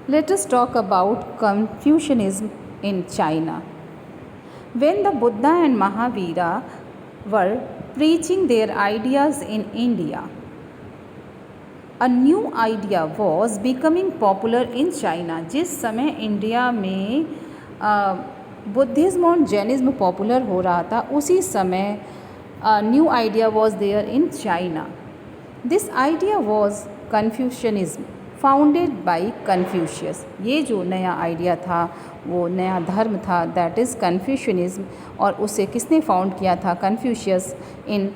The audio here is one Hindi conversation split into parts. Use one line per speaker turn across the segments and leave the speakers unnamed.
Let us talk about Confucianism in China. When the Buddha and Mahavira were preaching their ideas in India, a new idea was becoming popular in China. जिस समय इंडिया में बुद्धिज़्म और जैनिज़्म पॉपुलर हो रहा था, उसी समय new idea was there in China. This idea was Confucianism founded by Confucius. ये जो नया आइडिया था, वो नया धर्म था, दैट इज़ कन्फ्यूशनिज्म. और उसे किसने फाउंड किया था? Confucius in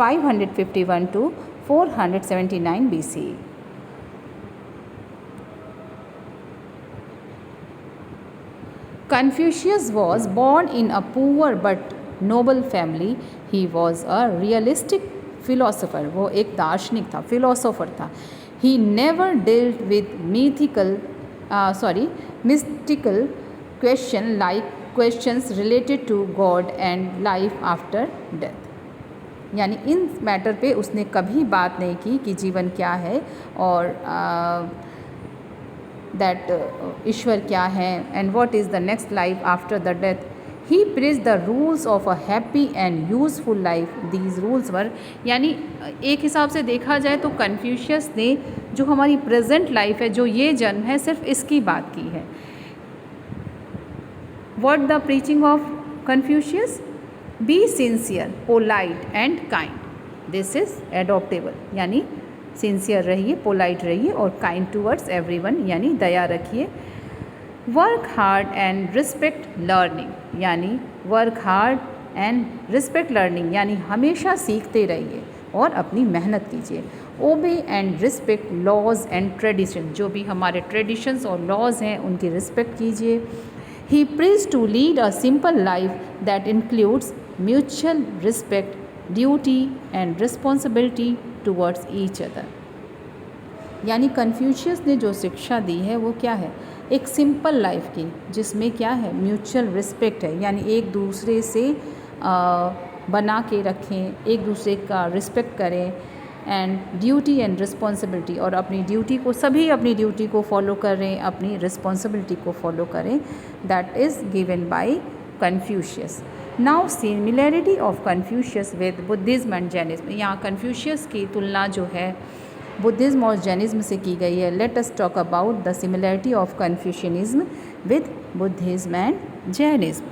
551 to 479 BC. Confucius was born in a poor but noble family. He was a realistic philosopher. वो एक दार्शनिक था, फिलोसोफर था. He never dealt with mystical questions related to God and life after death. यानी इन मैटर पे उसने कभी बात नहीं की कि जीवन क्या है और ईश्वर क्या है and what is the next life after the death. He praise the rules of a happy and useful life. These rules वर, यानी एक हिसाब से देखा जाए तो कन्फ्यूशियस ने जो हमारी प्रेजेंट लाइफ है, जो ये जन्म है, सिर्फ इसकी बात की है. What the preaching of Confucius? Be sincere, polite and kind. This is adoptable, यानी सिंसियर रहिए, पोलाइट रहिए और काइंड टूवर्ड्स एवरीवन, यानी दया रखिए. Work hard and respect learning, यानी work hard and respect learning, यानी हमेशा सीखते रहिए और अपनी मेहनत कीजिए. Obey and respect laws and tradition, जो भी हमारे ट्रेडिशंस और लॉज हैं उनकी रिस्पेक्ट कीजिए. He preaches to lead a simple life that includes mutual respect, duty and responsibility towards each other. यानी कन्फ्यूशियस ने जो शिक्षा दी है वो क्या है? एक सिंपल लाइफ की, जिसमें क्या है? म्यूचुअल रिस्पेक्ट है, यानी एक दूसरे से बना के रखें, एक दूसरे का रिस्पेक्ट करें, एंड ड्यूटी एंड रिस्पॉन्सिबिलिटी, और अपनी ड्यूटी को, सभी अपनी ड्यूटी को फॉलो करें, अपनी रिस्पॉन्सिबिलिटी को फॉलो करें. That is given by Confucius. Now similarity of Confucius with Buddhism and Jainism. यहाँ कन्फ्यूशियस की तुलना जो है बुद्धिज़्म और जैनिज़्म से की गई है. Let us talk about the similarity of Confucianism with Buddhism and Jainism.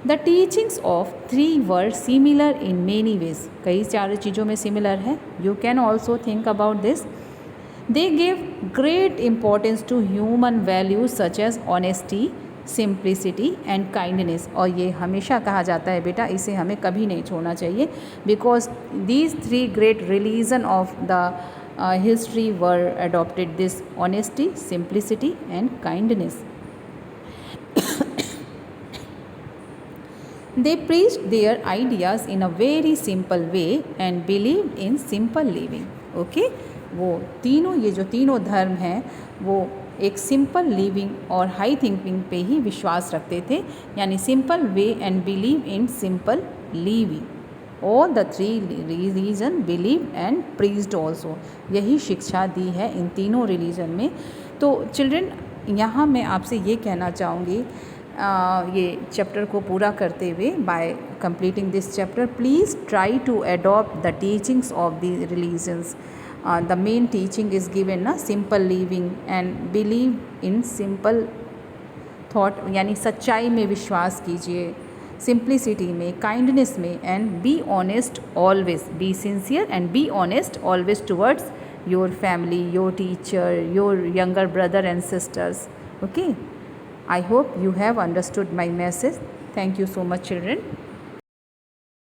The teachings of three were similar in many ways. कई सारी चीज़ों में सिमिलर है. You can also think about this. They give great importance to human values such as honesty, simplicity and kindness. और ये हमेशा कहा जाता है बेटा, इसे हमें कभी नहीं छोड़ना चाहिए, because these three great religion of the history were adopted this honesty, simplicity and kindness. They preached their ideas in a very simple way and believed in simple living. Okay? वो तीनों, ये जो तीनों धर्म हैं, वो एक सिंपल लिविंग और हाई थिंकिंग पे ही विश्वास रखते थे, यानी simple way and believe in simple living. All the three religion believed and preached also. यही शिक्षा दी है इन तीनों रिलीजन में. तो चिल्ड्रन, यहाँ मैं आपसे ये कहना चाहूँगी, ये चैप्टर को पूरा करते हुए, by completing this chapter, please try to adopt the teachings of the religions. The main teaching is given ना, simple living and believe in simple thought, यानी सच्चाई में विश्वास कीजिए, सिंप्लिसिटी में, काइंडनेस में, and be honest always, be sincere and be honest always towards your family, your teacher, your younger brother and sisters. Okay, I hope you have understood my message. Thank you so much, children.